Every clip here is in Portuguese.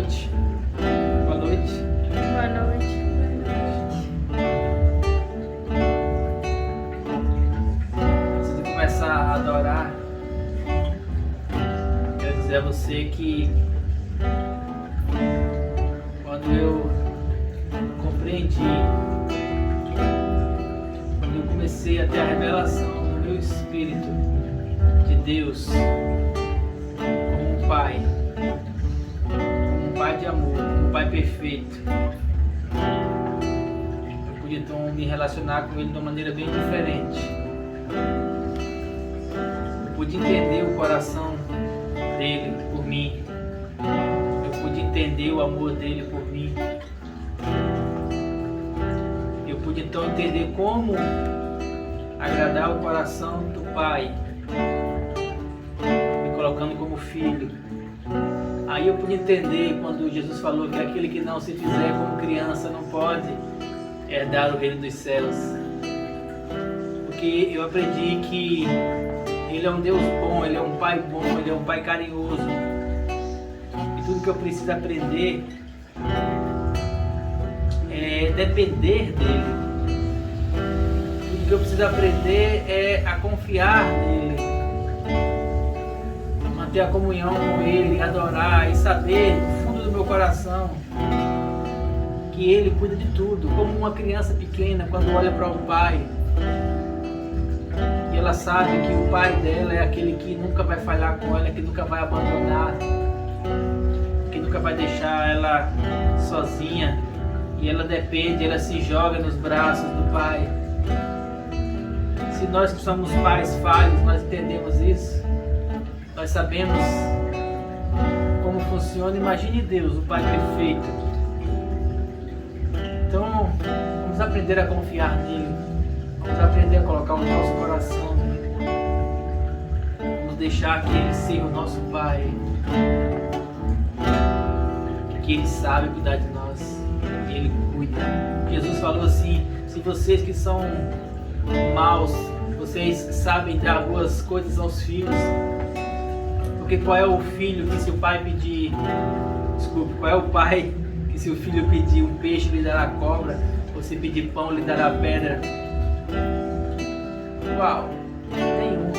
noite. Boa noite. Boa noite. Antes de começar a adorar, quero dizer a você que quando eu compreendi, quando eu comecei a ter a revelação no meu espírito de Deus como um Pai de amor, como um Pai perfeito, eu pude então me relacionar com Ele de uma maneira bem diferente. Eu pude entender o coração dele por mim. Eu pude entender o amor dele por mim. Eu pude então entender como agradar o coração do Pai, me colocando como filho. Aí eu pude entender quando Jesus falou que aquele que não se fizer como criança não pode herdar o reino dos céus. Porque eu aprendi que Ele é um Deus bom, Ele é um Pai bom, Ele é um Pai carinhoso. E tudo que eu preciso aprender é depender dEle. Tudo que eu preciso aprender é a confiar nele, manter a comunhão com Ele, adorar e saber no fundo do meu coração que Ele cuida de tudo, como uma criança pequena quando olha para o pai e ela sabe que o pai dela é aquele que nunca vai falhar com ela, que nunca vai abandonar, que nunca vai deixar ela sozinha, e ela depende, ela se joga nos braços do pai. Se nós que somos pais falhos, nós entendemos isso, nós sabemos como funciona. Imagine Deus, o Pai perfeito. Então, vamos aprender a confiar nele. Vamos aprender a colocar o nosso coração nele. Vamos deixar que Ele seja o nosso Pai. Que Ele sabe cuidar de nós. Que Ele cuida. Jesus falou assim: se vocês que são maus, vocês sabem dar boas coisas aos filhos. Porque qual é o filho que se o pai pedir... Desculpe, qual é o pai que se o filho pedir um peixe lhe dará cobra, ou se pedir pão lhe dará pedra? Uau, nenhum.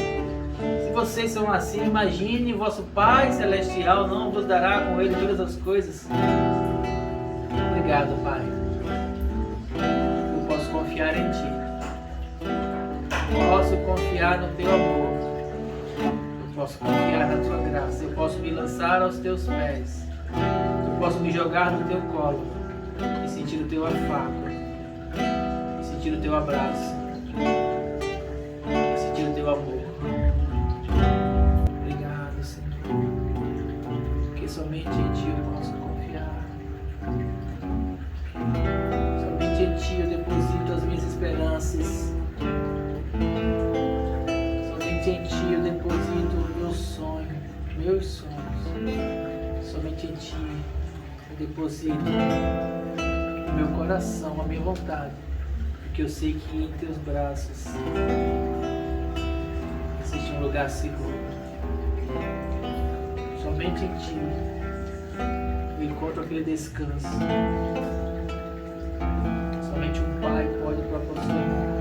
Se vocês são assim, imagine vosso Pai Celestial não vos dará com Ele todas as coisas. Obrigado, Pai. Eu posso confiar em Ti. Posso confiar no Teu amor. Posso confiar na tua graça, eu posso me lançar aos teus pés, eu posso me jogar no teu colo e sentir o teu afago, e sentir o teu abraço, e sentir o teu amor. Obrigado, Senhor, porque somente em Ti eu posso confiar, somente em Ti eu deposito as minhas esperanças. Somente em Ti eu deposito o meu sonho, meus sonhos. Somente em Ti eu deposito o meu coração, a minha vontade, porque eu sei que em Teus braços existe um lugar seguro. Somente em Ti eu encontro aquele descanso. Somente um Pai pode proporcionar.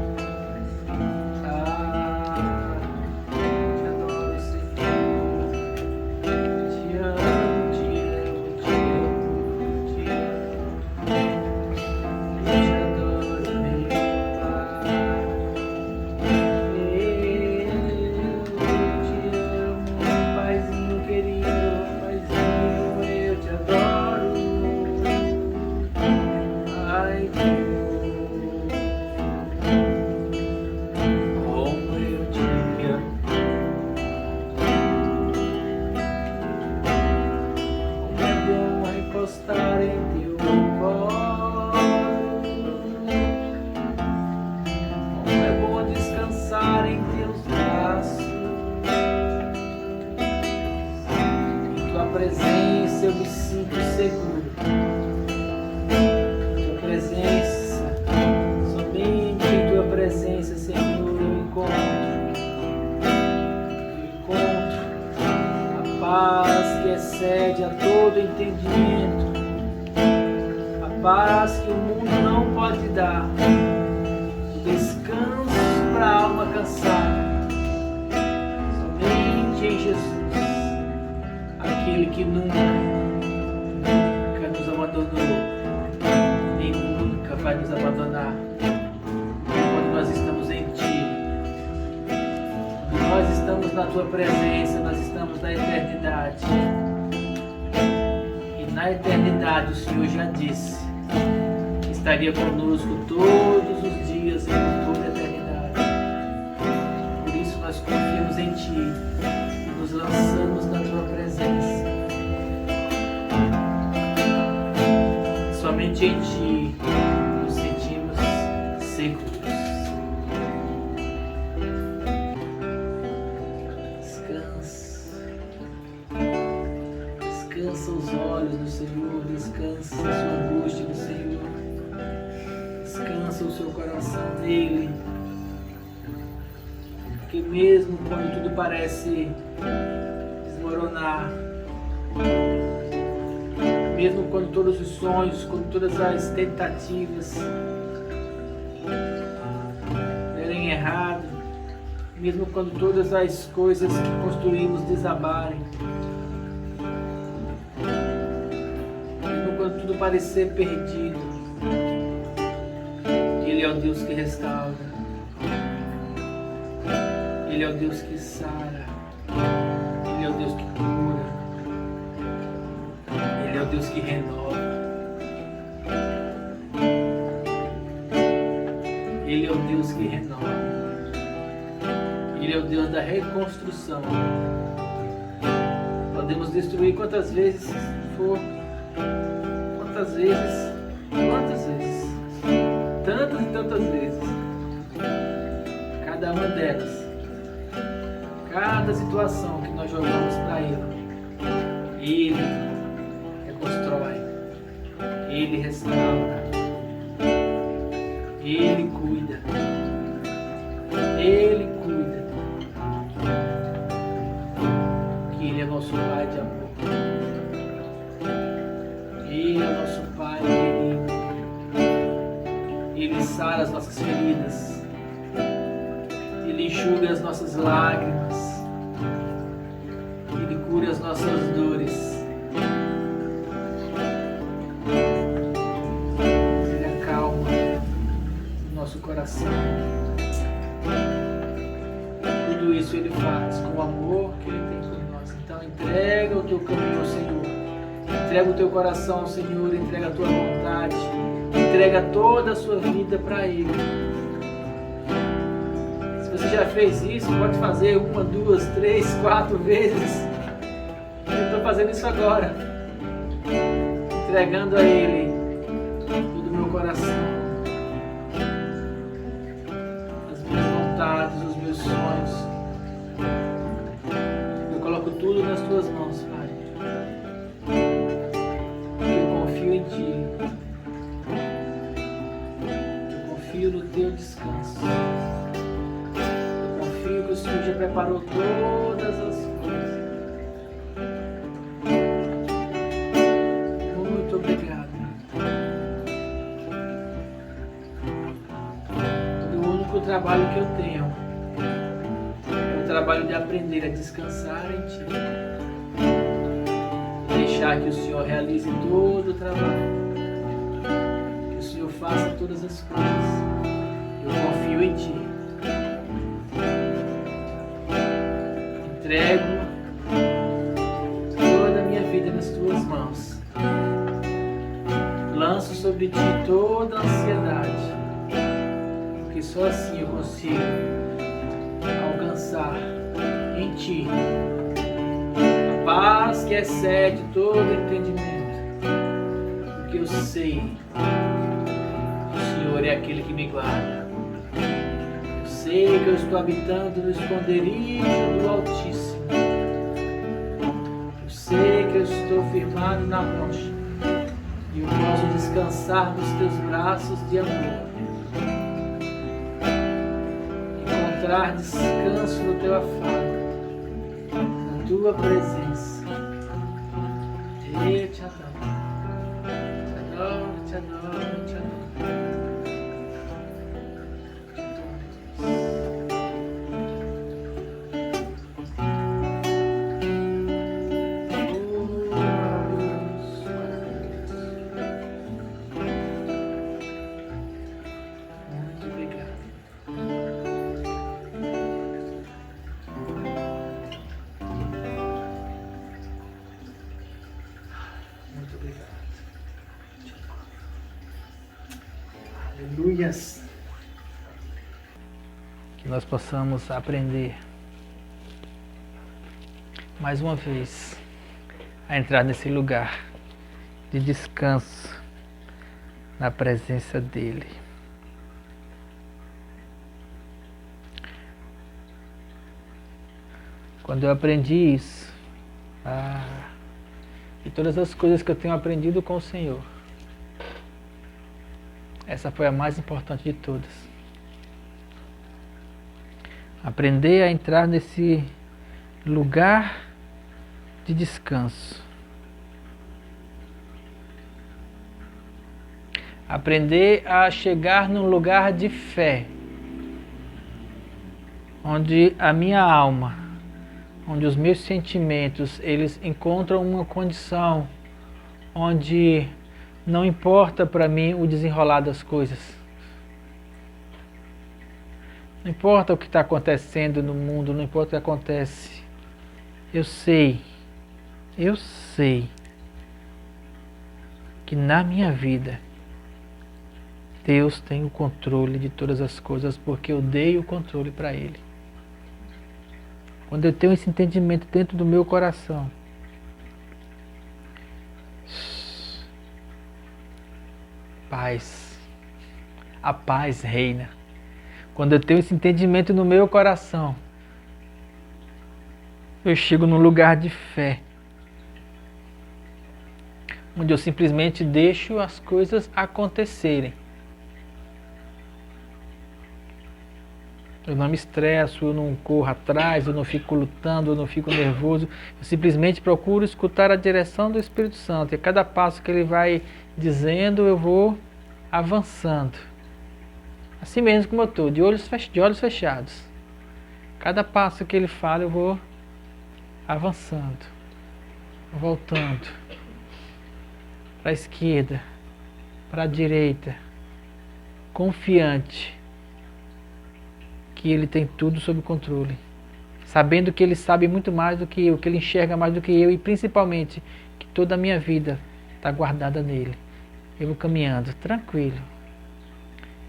Presença eu me sinto seguro. Tua presença, somente em Tua presença, Senhor, eu encontro a paz. paz que excede a todo entendimento, a paz que o mundo não pode dar, descanso para a alma cansada, somente em Jesus, aquele que nunca nos abandonou, nem nunca vai nos abandonar. Quando nós estamos em Ti, nós estamos na Tua presença, nós estamos na eternidade. E na eternidade o Senhor já disse que estaria conosco todos os dias e por toda a eternidade. Por isso nós confiamos em Ti e nos lançamos na Tua presença. Somente em Ti nos sentimos seguros. Descansa os olhos do Senhor, descansa a sua angústia no Senhor, descansa o seu coração nele, porque mesmo quando tudo parece desmoronar, mesmo quando todos os sonhos, quando todas as tentativas derem errado, mesmo quando todas as coisas que construímos desabarem, mesmo quando tudo parecer perdido, Ele é o Deus que restaura, Ele é o Deus que sara, Ele é o Deus que cura, Ele é o Deus que renova, Ele é o Deus que renova. Ele é o Deus da reconstrução. Podemos destruir quantas vezes for, quantas vezes, tantas e tantas vezes. Cada uma delas, cada situação que nós jogamos para Ele reconstrói, Ele restaura, Ele cuida, Ele cuida. Ele é nosso Pai de amor. Ele é nosso Pai querido. Ele sara as nossas feridas. Ele enxuga as nossas lágrimas. Ele cura as nossas dores. Ele acalma o nosso coração. Tudo isso Ele faz com o amor que Ele tem por nós. Então entrega o teu caminho ao Senhor, entrega o teu coração ao Senhor, entrega a tua vontade, entrega toda a sua vida para Ele. Se você já fez isso, pode fazer 1, 2, 3, 4 vezes. Eu estou fazendo isso agora, entregando a Ele todo o meu coração, as minhas vontades, os meus sonhos. Coloco tudo nas tuas mãos, Pai. Eu confio em Ti. Eu confio no Teu descanso. Eu confio que o Senhor já preparou todas as coisas. Muito obrigado. O único trabalho que eu tenho, o trabalho de aprender a descansar em Ti, deixar que o Senhor realize todo o trabalho, que o Senhor faça todas as coisas. Eu confio em Ti, entrego toda a minha vida nas Tuas mãos, lanço sobre Ti toda a ansiedade, porque só assim eu consigo alcançar em Ti a paz que excede todo entendimento, porque eu sei que o Senhor é aquele que me guarda. Eu sei que eu estou habitando no esconderijo do Altíssimo. Eu sei que eu estou firmado na rocha e eu posso descansar nos Teus braços de amor, encontrar descanso no Teu afago, na Tua presença. Eu te adoro. Te adoro, te adoro, te adoro. Aleluias. Que nós possamos aprender mais uma vez a entrar nesse lugar de descanso na presença dele. Quando eu aprendi isso, e todas as coisas que eu tenho aprendido com o Senhor, essa foi a mais importante de todas. Aprender a entrar nesse lugar de descanso. Aprender a chegar num lugar de fé, onde a minha alma, onde os meus sentimentos, eles encontram uma condição onde não importa para mim o desenrolar das coisas. Não importa o que está acontecendo no mundo, não importa o que acontece. Eu sei que na minha vida Deus tem o controle de todas as coisas, porque eu dei o controle para Ele. Quando eu tenho esse entendimento dentro do meu coração, paz, a paz reina. Quando eu tenho esse entendimento no meu coração, eu chego num lugar de fé, onde eu simplesmente deixo as coisas acontecerem. Eu não me estresso, eu não corro atrás, eu não fico lutando, eu não fico nervoso. Eu simplesmente procuro escutar a direção do Espírito Santo. E a cada passo que Ele vai dizendo, eu vou avançando. Assim mesmo como eu estou, de olhos fechados. Cada passo que Ele fala, eu vou avançando, voltando para a esquerda, para a direita, confiante que Ele tem tudo sob controle, sabendo que Ele sabe muito mais do que eu, que Ele enxerga mais do que eu, e principalmente que toda a minha vida está guardada nele. Eu vou caminhando tranquilo,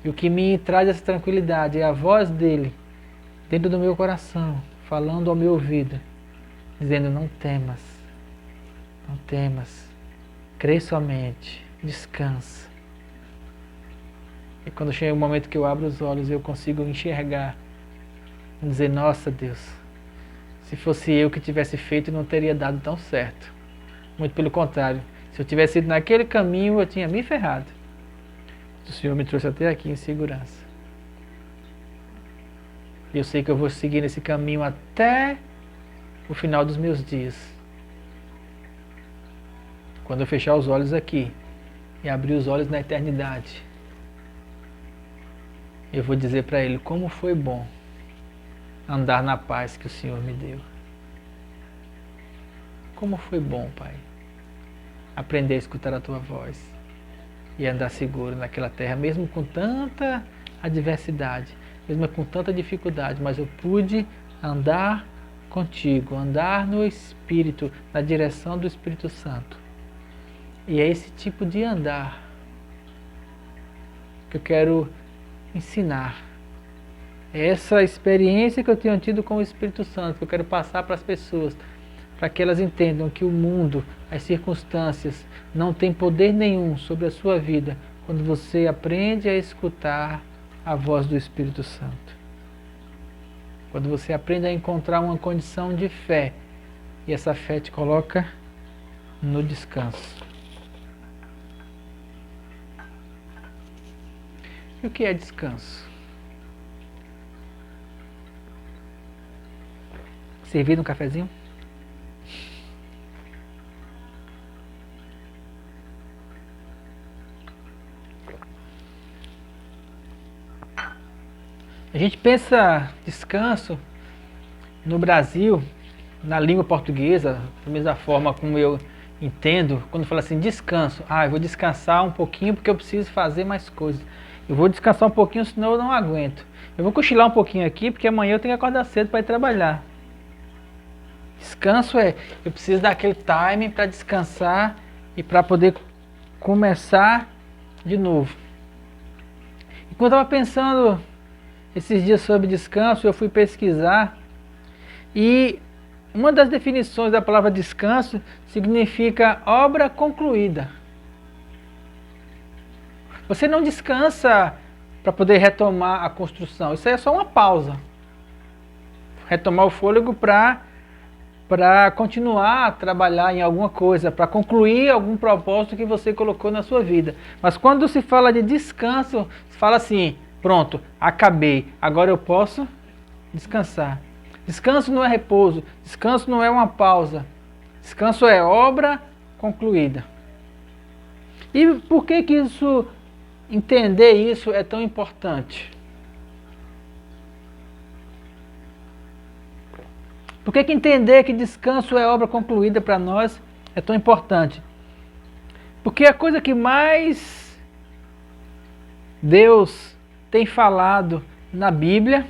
e o que me traz essa tranquilidade é a voz dele dentro do meu coração, falando ao meu ouvido, dizendo: não temas, não temas, crê somente, descansa. E quando chega o momento que eu abro os olhos, eu consigo enxergar e dizer: nossa Deus, se fosse eu que tivesse feito, não teria dado tão certo. Muito pelo contrário, se eu tivesse ido naquele caminho, eu tinha me ferrado. O Senhor me trouxe até aqui em segurança. E eu sei que eu vou seguir nesse caminho até o final dos meus dias. Quando eu fechar os olhos aqui e abrir os olhos na eternidade, eu vou dizer para Ele como foi bom andar na paz que o Senhor me deu. Como foi bom, Pai, aprender a escutar a Tua voz e andar seguro naquela terra, mesmo com tanta adversidade, mesmo com tanta dificuldade, mas eu pude andar contigo, andar no Espírito, na direção do Espírito Santo. E é esse tipo de andar que eu quero ensinar. É essa experiência que eu tenho tido com o Espírito Santo que eu quero passar para as pessoas, para que elas entendam que o mundo, as circunstâncias, não têm poder nenhum sobre a sua vida quando você aprende a escutar a voz do Espírito Santo. Quando você aprende a encontrar uma condição de fé, e essa fé te coloca no descanso. E o que é descanso? Servir um cafezinho? A gente pensa descanso no Brasil, na língua portuguesa, da mesma forma como eu entendo, quando fala assim, descanso. Eu vou descansar um pouquinho porque eu preciso fazer mais coisas. Eu vou descansar um pouquinho, senão eu não aguento. Eu vou cochilar um pouquinho aqui, porque amanhã eu tenho que acordar cedo para ir trabalhar. Descanso eu preciso dar aquele time para descansar e para poder começar de novo. E quando eu estava pensando esses dias sobre descanso, eu fui pesquisar e uma das definições da palavra descanso significa obra concluída. Você não descansa para poder retomar a construção. Isso aí é só uma pausa. Retomar o fôlego para continuar a trabalhar em alguma coisa, para concluir algum propósito que você colocou na sua vida. Mas quando se fala de descanso, se fala assim, pronto, acabei, agora eu posso descansar. Descanso não é repouso, descanso não é uma pausa. Descanso é obra concluída. E por que isso, entender isso é tão importante? Por que entender que descanso é obra concluída para nós é tão importante? Porque a coisa que mais Deus tem falado na Bíblia,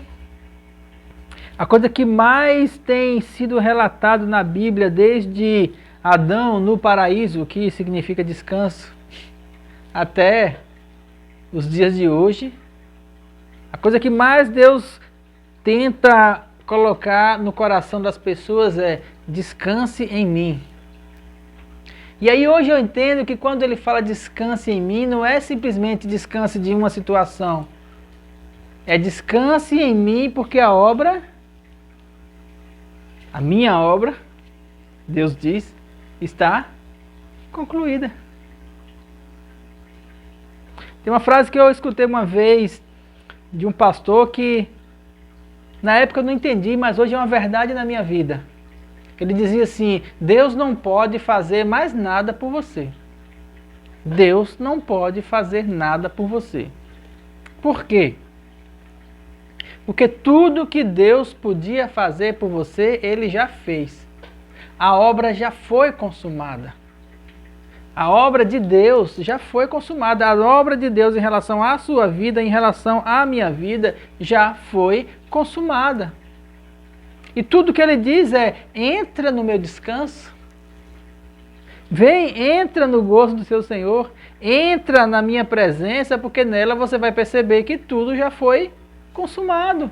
a coisa que mais tem sido relatado na Bíblia desde Adão no paraíso, que significa descanso, até os dias de hoje, a coisa que mais Deus tenta colocar no coração das pessoas é descanse em mim. E aí hoje eu entendo que quando ele fala descanse em mim, não é simplesmente descanse de uma situação. É descanse em mim porque a minha obra, Deus diz, está concluída. Tem uma frase que eu escutei uma vez de um pastor que na época eu não entendi, mas hoje é uma verdade na minha vida. Ele dizia assim, Deus não pode fazer mais nada por você. Deus não pode fazer nada por você. Por quê? Porque tudo que Deus podia fazer por você, Ele já fez. A obra já foi consumada. A obra de Deus já foi consumada. A obra de Deus em relação à sua vida, em relação à minha vida, já foi consumada. E tudo que ele diz é, entra no meu descanso. Vem, entra no gozo do seu Senhor. Entra na minha presença, porque nela você vai perceber que tudo já foi consumado.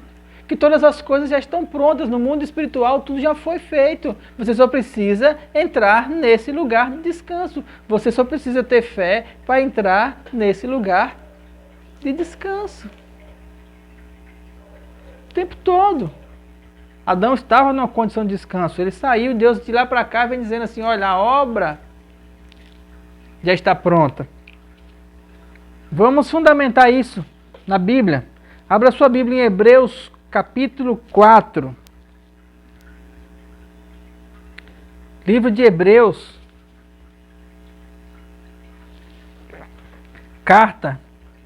Que todas as coisas já estão prontas no mundo espiritual, tudo já foi feito. Você só precisa entrar nesse lugar de descanso. Você só precisa ter fé para entrar nesse lugar de descanso. O tempo todo. Adão estava numa condição de descanso. Ele saiu, Deus de lá para cá vem dizendo assim, olha, a obra já está pronta. Vamos fundamentar isso na Bíblia. Abra sua Bíblia em Hebreus capítulo 4. Livro de Hebreus. Carta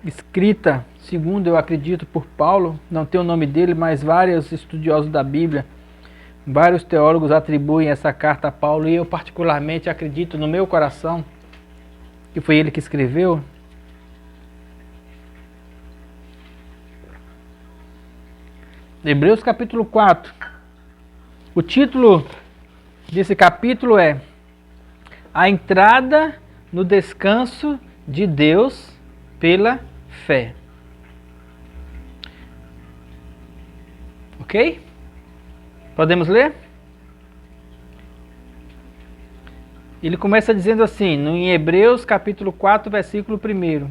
escrita, segundo eu acredito, por Paulo. Não tem o nome dele, mas vários estudiosos da Bíblia, vários teólogos atribuem essa carta a Paulo. E eu particularmente acredito no meu coração que foi ele que escreveu. Hebreus capítulo 4. O título desse capítulo é A Entrada no Descanso de Deus pela Fé. Ok? Podemos ler? Ele começa dizendo assim, em Hebreus capítulo 4, versículo 1.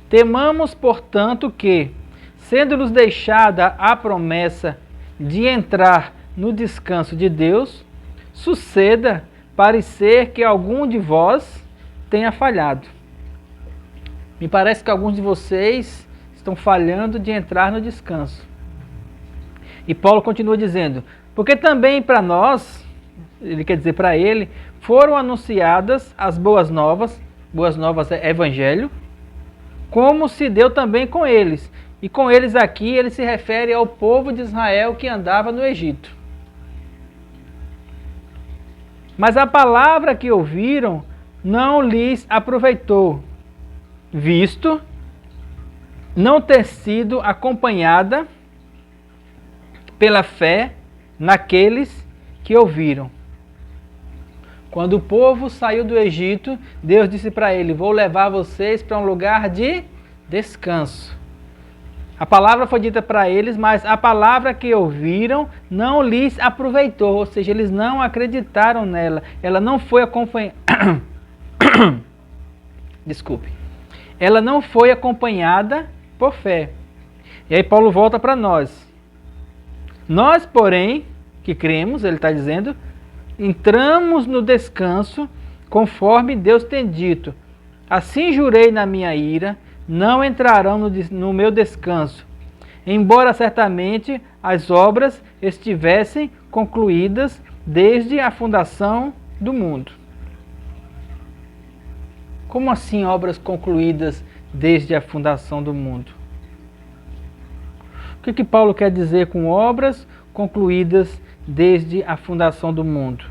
Temamos, portanto, que sendo-nos deixada a promessa de entrar no descanso de Deus, suceda parecer que algum de vós tenha falhado. Me parece que alguns de vocês estão falhando de entrar no descanso. E Paulo continua dizendo, porque também para nós, ele quer dizer para ele, foram anunciadas as boas novas é evangelho, como se deu também com eles. E com eles aqui, ele se refere ao povo de Israel que andava no Egito. Mas a palavra que ouviram não lhes aproveitou, visto não ter sido acompanhada pela fé naqueles que ouviram. Quando o povo saiu do Egito, Deus disse para ele: vou levar vocês para um lugar de descanso. A palavra foi dita para eles, mas a palavra que ouviram não lhes aproveitou, ou seja, eles não acreditaram nela. Ela não foi acompanhada. Desculpe. Ela não foi acompanhada por fé. E aí Paulo volta para nós. Nós, porém, que cremos, ele está dizendo, entramos no descanso conforme Deus tem dito. Assim jurei na minha ira, não entrarão no meu descanso, embora certamente as obras estivessem concluídas desde a fundação do mundo. Como assim obras concluídas desde a fundação do mundo? O que Paulo quer dizer com obras concluídas desde a fundação do mundo?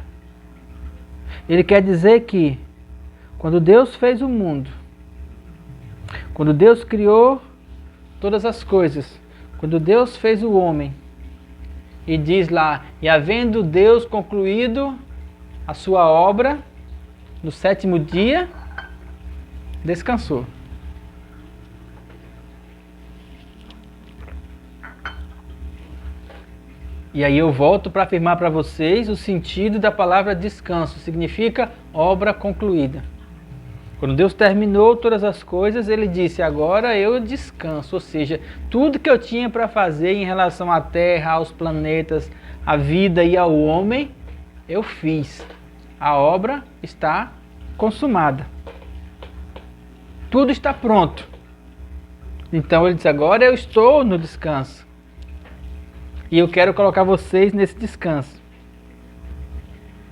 Ele quer dizer que quando Deus fez o mundo, quando Deus criou todas as coisas, quando Deus fez o homem, e diz lá, e havendo Deus concluído a sua obra, no sétimo dia, descansou. E aí eu volto para afirmar para vocês o sentido da palavra descanso. Significa obra concluída. Quando Deus terminou todas as coisas, Ele disse, agora eu descanso. Ou seja, tudo que eu tinha para fazer em relação à Terra, aos planetas, à vida e ao homem, eu fiz. A obra está consumada. Tudo está pronto. Então Ele disse, agora eu estou no descanso. E eu quero colocar vocês nesse descanso.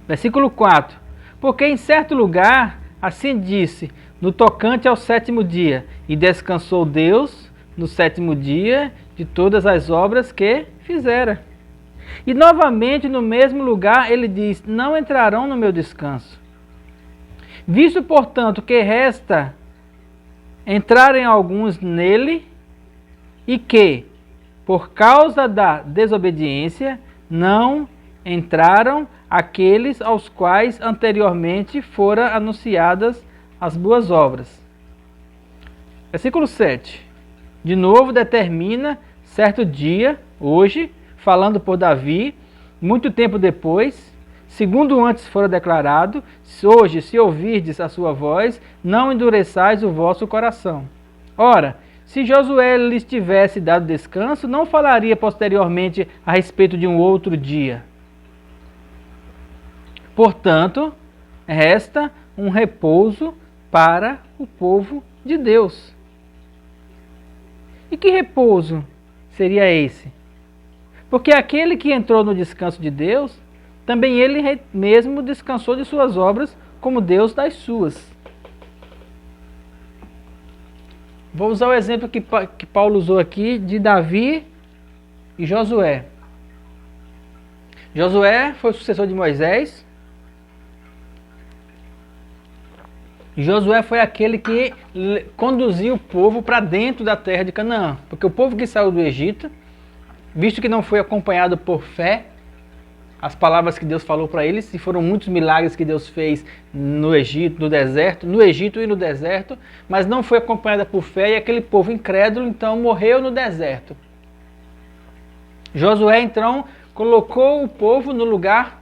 Versículo 4. Porque em certo lugar, assim disse, no tocante ao sétimo dia, e descansou Deus no sétimo dia de todas as obras que fizera. E novamente no mesmo lugar ele diz, não entrarão no meu descanso. Visto, portanto, que resta entrarem alguns nele, e que, por causa da desobediência, não entraram aqueles aos quais anteriormente foram anunciadas as boas obras. Versículo 7. De novo determina certo dia, hoje, falando por Davi, muito tempo depois, segundo antes fora declarado, hoje, se ouvirdes a sua voz, não endureçais o vosso coração. Ora, se Josué lhes tivesse dado descanso, não falaria posteriormente a respeito de um outro dia. Portanto, resta um repouso para o povo de Deus. E que repouso seria esse? Porque aquele que entrou no descanso de Deus, também ele mesmo descansou de suas obras, como Deus das suas. Vou usar o exemplo que Paulo usou aqui de Davi e Josué. Josué foi o sucessor de Moisés. Josué foi aquele que conduziu o povo para dentro da terra de Canaã. Porque o povo que saiu do Egito, visto que não foi acompanhado por fé, as palavras que Deus falou para eles, e foram muitos milagres que Deus fez no Egito, no Egito e no deserto, mas não foi acompanhada por fé, e aquele povo incrédulo, então, morreu no deserto. Josué, então, colocou o povo no lugar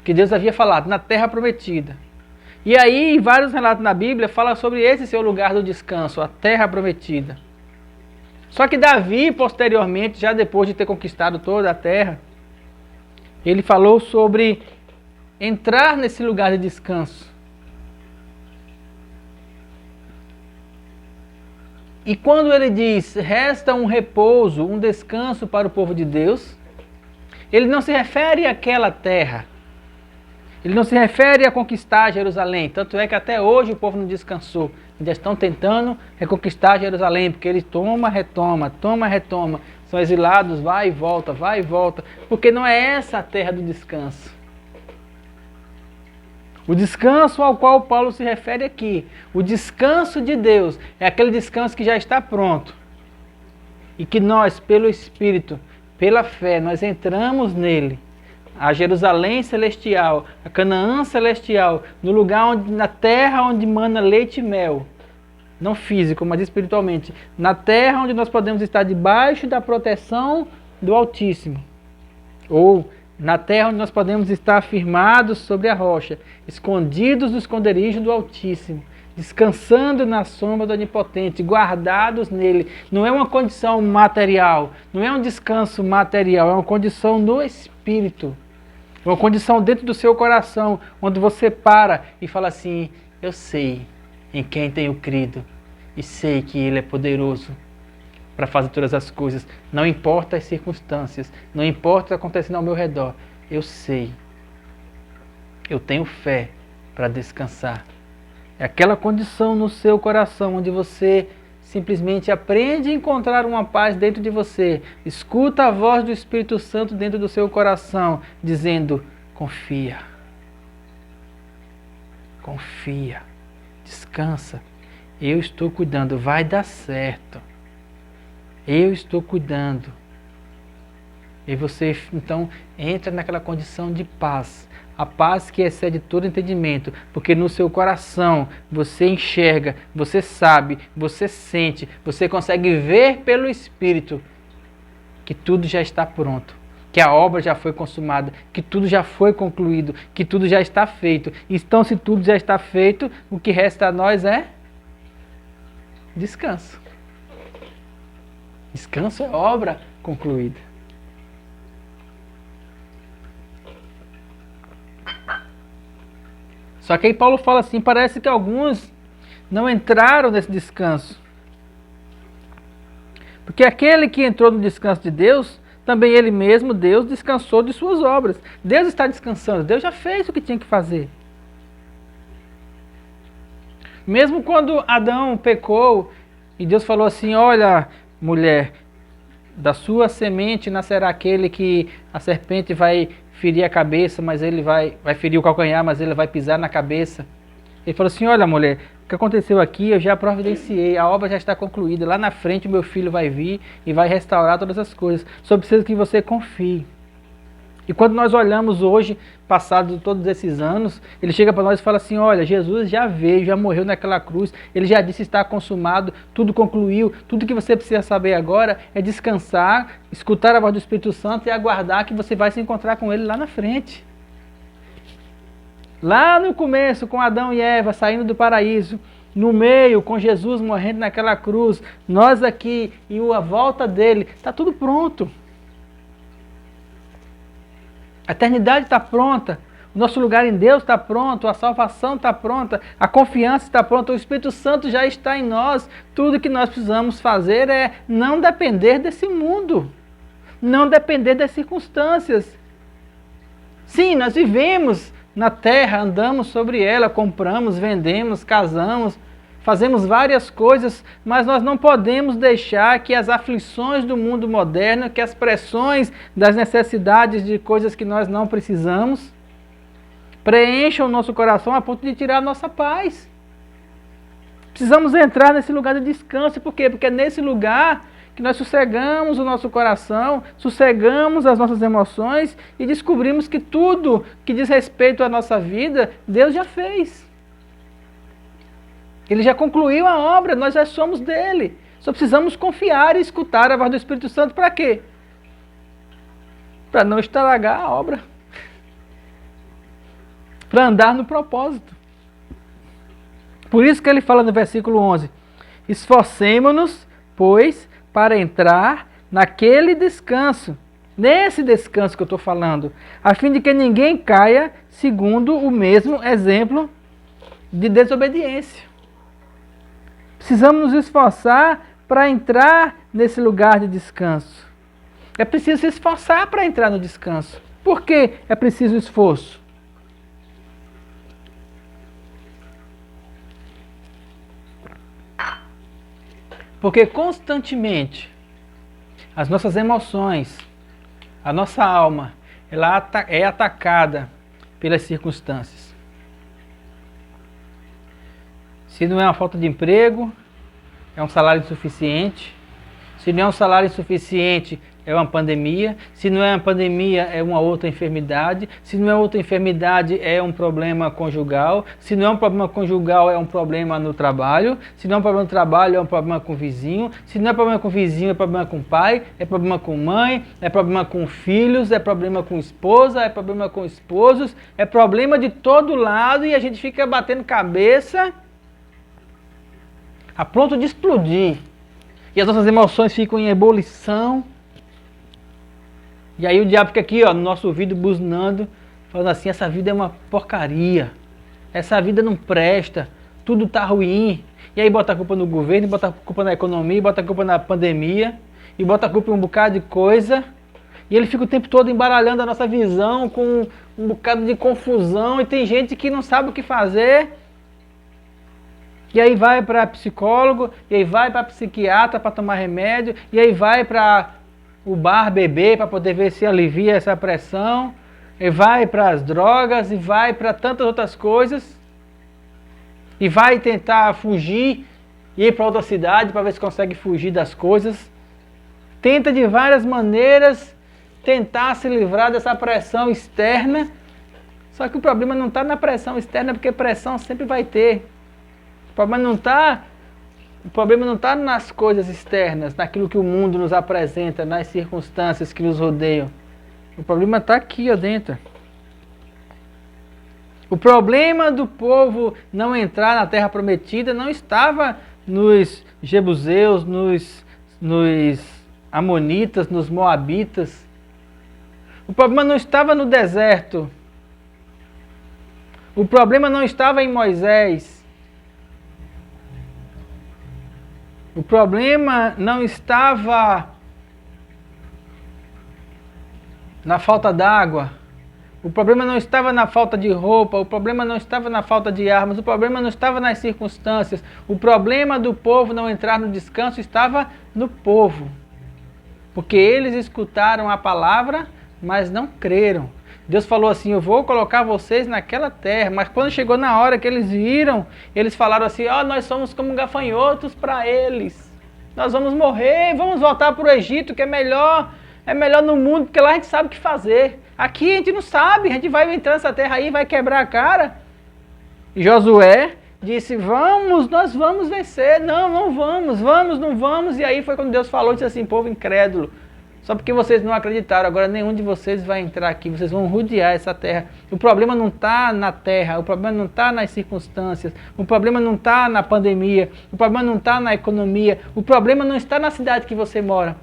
que Deus havia falado, na terra prometida. E aí, em vários relatos na Bíblia, fala sobre esse seu lugar do descanso, a terra prometida. Só que Davi, posteriormente, já depois de ter conquistado toda a terra, ele falou sobre entrar nesse lugar de descanso. E quando ele diz, resta um repouso, um descanso para o povo de Deus, ele não se refere àquela terra. Ele não se refere a conquistar Jerusalém, tanto é que até hoje o povo não descansou. Ainda estão tentando reconquistar Jerusalém, porque ele toma, retoma, são exilados, vai e volta, porque não é essa a terra do descanso. O descanso ao qual Paulo se refere aqui, o descanso de Deus, é aquele descanso que já está pronto. E que nós, pelo Espírito, pela fé, nós entramos nele. A Jerusalém celestial, a Canaã celestial, no lugar onde, na terra onde mana leite e mel. Não físico, mas espiritualmente. Na terra onde nós podemos estar debaixo da proteção do Altíssimo. Ou na terra onde nós podemos estar firmados sobre a rocha, escondidos no esconderijo do Altíssimo, descansando na sombra do Onipotente, guardados nele. Não é uma condição material, não é um descanso material, é uma condição no Espírito. É uma condição dentro do seu coração, onde você para e fala assim, eu sei em quem tenho crido e sei que Ele é poderoso para fazer todas as coisas. Não importa as circunstâncias, não importa o que está acontecendo ao meu redor, eu sei. Eu tenho fé para descansar. É aquela condição no seu coração onde você simplesmente aprende a encontrar uma paz dentro de você. Escuta a voz do Espírito Santo dentro do seu coração, dizendo, confia. Confia. Descansa. Eu estou cuidando. Vai dar certo. Eu estou cuidando. E você, então, entra naquela condição de paz. A paz que excede todo entendimento, porque no seu coração você enxerga, você sabe, você sente, você consegue ver pelo Espírito que tudo já está pronto, que a obra já foi consumada, que tudo já foi concluído, que tudo já está feito. Então, se tudo já está feito, o que resta a nós é descanso. Descanso é obra concluída. Só que aí Paulo fala assim, parece que alguns não entraram nesse descanso. Porque aquele que entrou no descanso de Deus, também ele mesmo, Deus, descansou de suas obras. Deus está descansando, Deus já fez o que tinha que fazer. Mesmo quando Adão pecou e Deus falou assim, olha, mulher, da sua semente nascerá aquele que a serpente vai ferir a cabeça, mas ele vai ferir o calcanhar, mas ele vai pisar na cabeça. Ele falou assim, olha mulher, o que aconteceu aqui eu já providenciei, a obra já está concluída, lá na frente o meu filho vai vir e vai restaurar todas as coisas, só preciso que você confie. E quando nós olhamos hoje, passado todos esses anos, ele chega para nós e fala assim, olha, Jesus já veio, já morreu naquela cruz, ele já disse está consumado, tudo concluiu, tudo que você precisa saber agora é descansar, escutar a voz do Espírito Santo e aguardar que você vai se encontrar com ele lá na frente. Lá no começo, com Adão e Eva saindo do paraíso, no meio, com Jesus morrendo naquela cruz, nós aqui e a volta dele, está tudo pronto. A eternidade está pronta, o nosso lugar em Deus está pronto, a salvação está pronta, a confiança está pronta, o Espírito Santo já está em nós. Tudo que nós precisamos fazer é não depender desse mundo, não depender das circunstâncias. Sim, nós vivemos na terra, andamos sobre ela, compramos, vendemos, casamos, fazemos várias coisas, mas nós não podemos deixar que as aflições do mundo moderno, que as pressões das necessidades de coisas que nós não precisamos, preencham o nosso coração a ponto de tirar a nossa paz. Precisamos entrar nesse lugar de descanso. Por quê? Porque é nesse lugar que nós sossegamos o nosso coração, sossegamos as nossas emoções e descobrimos que tudo que diz respeito à nossa vida, Deus já fez. Ele já concluiu a obra, nós já somos dele. Só precisamos confiar e escutar a voz do Espírito Santo para quê? Para não estragar a obra. Para andar no propósito. Por isso que ele fala no versículo 11. Esforcemo-nos, pois, para entrar naquele descanso. Nesse descanso que eu estou falando. A fim de que ninguém caia segundo o mesmo exemplo de desobediência. Precisamos nos esforçar para entrar nesse lugar de descanso. É preciso se esforçar para entrar no descanso. Por que é preciso esforço? Porque constantemente as nossas emoções, a nossa alma, ela é atacada pelas circunstâncias. Se não é uma falta de emprego, é um salário insuficiente. Se não é um salário insuficiente, é uma pandemia. Se não é uma pandemia, é uma outra enfermidade. Se não é outra enfermidade, é um problema conjugal. Se não é um problema conjugal, é um problema no trabalho. Se não é um problema no trabalho, é um problema com o vizinho. Se não é problema com o vizinho, é problema com o pai, é problema com mãe, é problema com filhos, é problema com esposa, é problema com esposos, é problema de todo lado e a gente fica batendo cabeça a ponto de explodir. E as nossas emoções ficam em ebulição. E aí o diabo fica aqui, ó, no nosso ouvido buzinando, falando assim, essa vida é uma porcaria. Essa vida não presta. Tudo tá ruim. E aí bota a culpa no governo, bota a culpa na economia, bota a culpa na pandemia, e bota a culpa em um bocado de coisa. E ele fica o tempo todo embaralhando a nossa visão com um bocado de confusão. E tem gente que não sabe o que fazer. E aí vai para psicólogo, e aí vai para psiquiatra para tomar remédio, e aí vai para o bar beber para poder ver se alivia essa pressão, e vai para as drogas, e vai para tantas outras coisas, e vai tentar fugir, e ir para outra cidade para ver se consegue fugir das coisas. Tenta de várias maneiras tentar se livrar dessa pressão externa, só que o problema não está na pressão externa, porque pressão sempre vai ter. O problema não está nas coisas externas, naquilo que o mundo nos apresenta, nas circunstâncias que nos rodeiam. O problema está aqui, ó, dentro. O problema do povo não entrar na terra prometida não estava nos jebuseus, nos amonitas, nos moabitas. O problema não estava no deserto. O problema não estava em Moisés. O problema não estava na falta d'água. O problema não estava na falta de roupa. O problema não estava na falta de armas. O problema não estava nas circunstâncias. O problema do povo não entrar no descanso estava no povo. Porque eles escutaram a palavra, mas não creram. Deus falou assim, eu vou colocar vocês naquela terra. Mas quando chegou na hora que eles viram, eles falaram assim, ó, nós somos como gafanhotos para eles. Nós vamos morrer, vamos voltar para o Egito, que é melhor no mundo, porque lá a gente sabe o que fazer. Aqui a gente não sabe, a gente vai entrar nessa terra aí, vai quebrar a cara. E Josué disse, vamos, nós vamos vencer. Não, não vamos, não vamos. E aí foi quando Deus falou, disse assim, povo incrédulo. Só porque vocês não acreditaram, agora nenhum de vocês vai entrar aqui, vocês vão rodear essa terra. O problema não está na terra, o problema não está nas circunstâncias, o problema não está na pandemia, o problema não está na economia, o problema não está na cidade que você mora.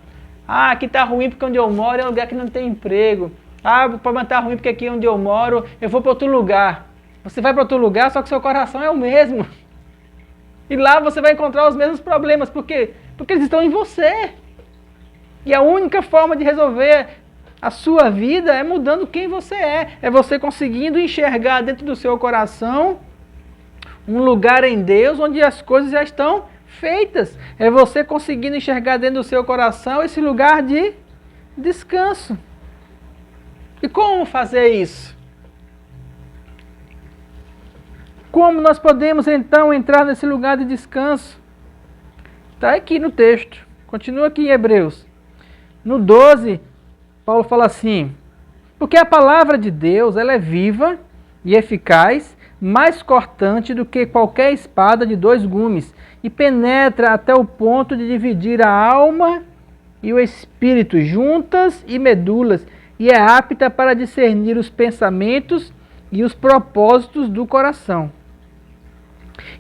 Ah, aqui está ruim porque onde eu moro é um lugar que não tem emprego. Ah, o problema está ruim porque aqui onde eu moro eu vou para outro lugar. Você vai para outro lugar, só que seu coração é o mesmo. E lá você vai encontrar os mesmos problemas, por quê? Porque eles estão em você. E a única forma de resolver a sua vida é mudando quem você é. É você conseguindo enxergar dentro do seu coração um lugar em Deus onde as coisas já estão feitas. É você conseguindo enxergar dentro do seu coração esse lugar de descanso. E como fazer isso? Como nós podemos então entrar nesse lugar de descanso? Está aqui no texto. Continua aqui em Hebreus. No 12, Paulo fala assim, porque a palavra de Deus ela é viva e eficaz, mais cortante do que qualquer espada de 2 gumes, e penetra até o ponto de dividir a alma e o espírito, juntas e medulas, e é apta para discernir os pensamentos e os propósitos do coração.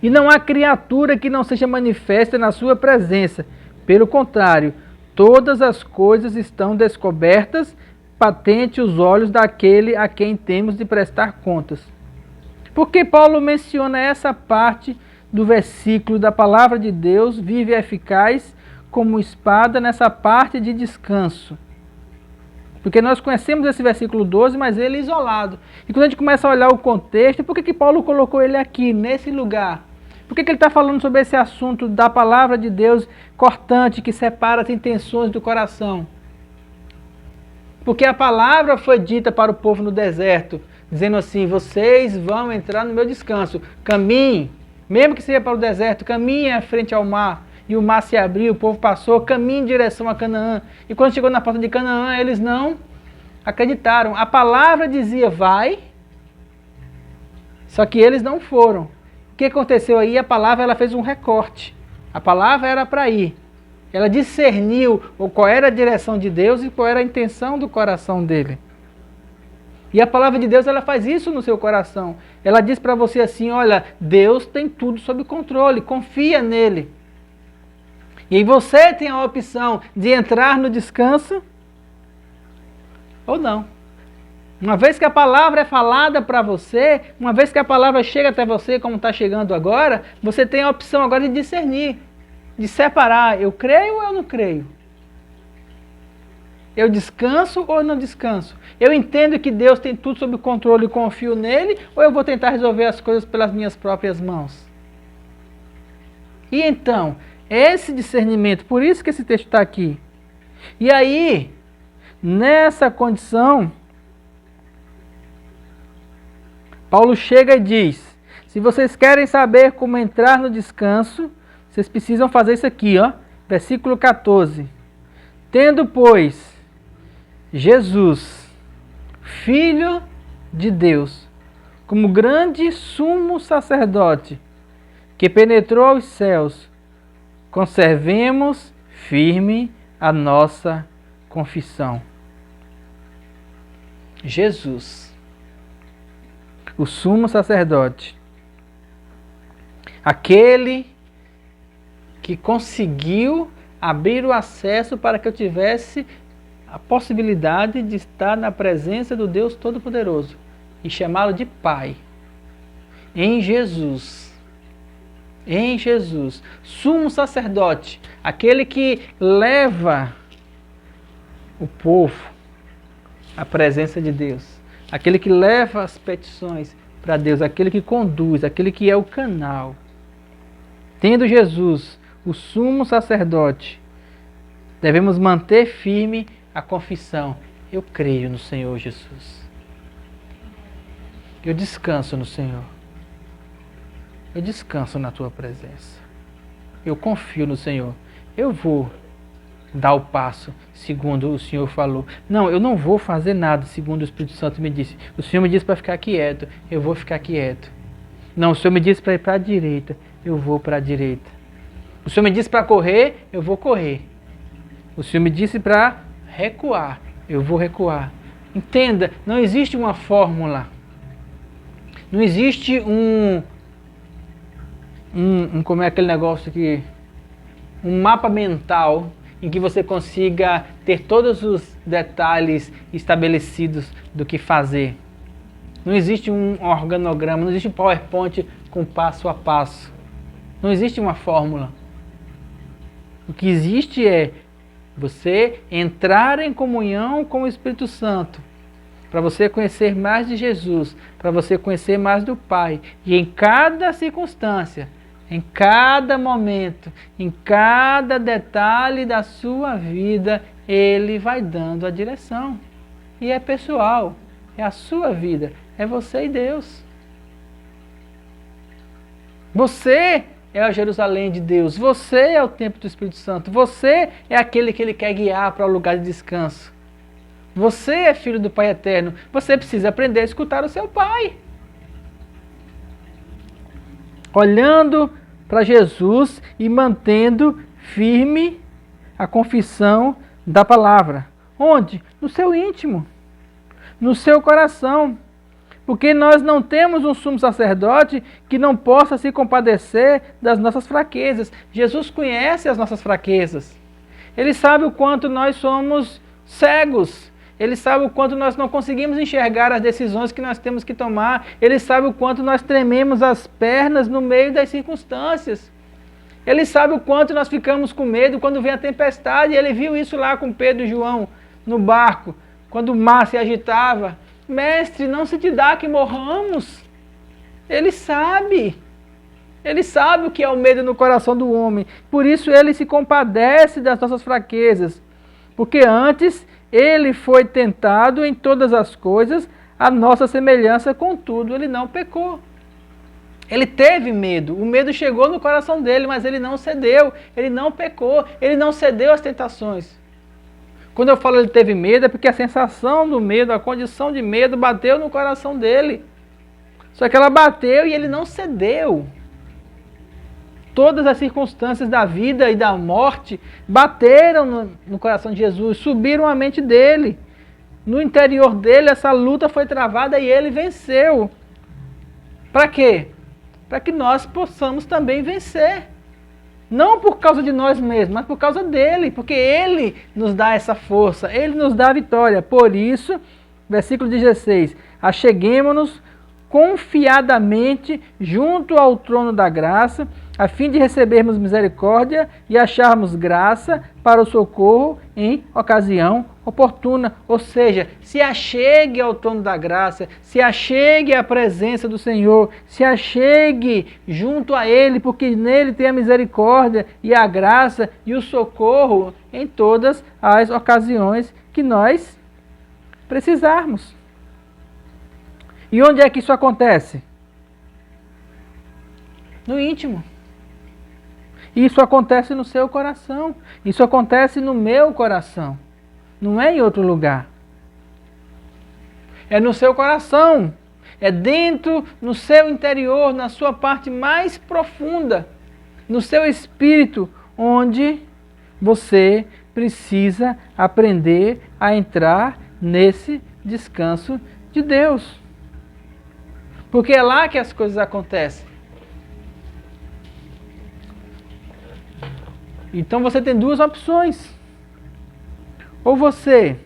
E não há criatura que não seja manifesta na sua presença, pelo contrário, todas as coisas estão descobertas, patente os olhos daquele a quem temos de prestar contas. Por que Paulo menciona essa parte do versículo da palavra de Deus, vive e eficaz, como espada nessa parte de descanso? Porque nós conhecemos esse versículo 12, mas ele é isolado. E quando a gente começa a olhar o contexto, por que Paulo colocou ele aqui, nesse lugar? Por que ele está falando sobre esse assunto da palavra de Deus cortante que separa as intenções do coração? Porque a palavra foi dita para o povo no deserto, dizendo assim: vocês vão entrar no meu descanso, caminhem, mesmo que seja para o deserto, caminhem à frente ao mar. E o mar se abriu, o povo passou, caminhem em direção a Canaã. E quando chegou na porta de Canaã, eles não acreditaram. A palavra dizia: vai, só que eles não foram. O que aconteceu aí? A palavra ela fez um recorte. A palavra era para ir. Ela discerniu qual era a direção de Deus e qual era a intenção do coração dele. E a palavra de Deus ela faz isso no seu coração. Ela diz para você assim: olha, Deus tem tudo sob controle, confia nele. E aí você tem a opção de entrar no descanso ou não. Uma vez que a palavra é falada para você, uma vez que a palavra chega até você, como está chegando agora, você tem a opção agora de discernir, de separar: eu creio ou eu não creio? Eu descanso ou eu não descanso? Eu entendo que Deus tem tudo sob controle e confio nele, ou eu vou tentar resolver as coisas pelas minhas próprias mãos? E então, esse discernimento, por isso que esse texto está aqui. E aí, nessa condição, Paulo chega e diz: se vocês querem saber como entrar no descanso, vocês precisam fazer isso aqui, ó, versículo 14. Tendo, pois, Jesus, Filho de Deus, como grande sumo sacerdote, que penetrou os céus, conservemos firme a nossa confissão. Jesus, o sumo sacerdote, aquele que conseguiu abrir o acesso para que eu tivesse a possibilidade de estar na presença do Deus Todo-Poderoso e chamá-lo de Pai. Em Jesus, sumo sacerdote, aquele que leva o povo à presença de Deus, aquele que leva as petições para Deus, aquele que conduz, aquele que é o canal. Tendo Jesus, o sumo sacerdote, devemos manter firme a confissão: eu creio no Senhor Jesus. Eu descanso no Senhor. Eu descanso na tua presença. Eu confio no Senhor. Eu vou dar o passo segundo o Senhor falou. Não, eu não vou fazer nada segundo o Espírito Santo me disse. O Senhor me disse para ficar quieto. Eu vou ficar quieto. Não, o Senhor me disse para ir para a direita. Eu vou para a direita. O Senhor me disse para correr. Eu vou correr. O Senhor me disse para recuar. Eu vou recuar. Entenda, não existe uma fórmula. Não existe como é aquele negócio que... um mapa mental em que você consiga ter todos os detalhes estabelecidos do que fazer. Não existe um organograma, não existe um PowerPoint com passo a passo. Não existe uma fórmula. O que existe é você entrar em comunhão com o Espírito Santo, para você conhecer mais de Jesus, para você conhecer mais do Pai. E em cada circunstância, em cada momento, em cada detalhe da sua vida, Ele vai dando a direção. E é pessoal, é a sua vida, é você e Deus. Você é a Jerusalém de Deus, você é o templo do Espírito Santo, você é aquele que Ele quer guiar para o lugar de descanso. Você é filho do Pai Eterno, você precisa aprender a escutar o seu Pai. Olhando para Jesus e mantendo firme a confissão da palavra. Onde? No seu íntimo, no seu coração. Porque nós não temos um sumo sacerdote que não possa se compadecer das nossas fraquezas. Jesus conhece as nossas fraquezas. Ele sabe o quanto nós somos cegos. Ele sabe o quanto nós não conseguimos enxergar as decisões que nós temos que tomar. Ele sabe o quanto nós trememos as pernas no meio das circunstâncias. Ele sabe o quanto nós ficamos com medo quando vem a tempestade. Ele viu isso lá com Pedro e João no barco, quando o mar se agitava. Mestre, não se te dá que morramos. Ele sabe. Ele sabe o que é o medo no coração do homem. Por isso ele se compadece das nossas fraquezas. Porque antes ele foi tentado em todas as coisas, a nossa semelhança, contudo, ele não pecou. Ele teve medo. O medo chegou no coração dele, mas ele não cedeu. Ele não pecou. Ele não cedeu às tentações. Quando eu falo ele teve medo, é porque a sensação do medo, a condição de medo bateu no coração dele. Só que ela bateu e ele não cedeu. Todas as circunstâncias da vida e da morte bateram no coração de Jesus, subiram a mente dele. No interior dele, essa luta foi travada e ele venceu. Para quê? Para que nós possamos também vencer. Não por causa de nós mesmos, mas por causa dele, porque ele nos dá essa força, ele nos dá a vitória. Por isso, versículo 16, acheguemo-nos confiadamente junto ao trono da graça, a fim de recebermos misericórdia e acharmos graça para o socorro em ocasião oportuna. Ou seja, se achegue ao trono da graça, se achegue à presença do Senhor, se achegue junto a Ele, porque nele tem a misericórdia e a graça e o socorro em todas as ocasiões que nós precisarmos. E onde é que isso acontece? No íntimo. Isso acontece no seu coração. Isso acontece no meu coração. Não é em outro lugar. É no seu coração. É dentro, no seu interior, na sua parte mais profunda. No seu espírito, onde você precisa aprender a entrar nesse descanso de Deus. Porque é lá que as coisas acontecem. Então você tem duas opções. Ou você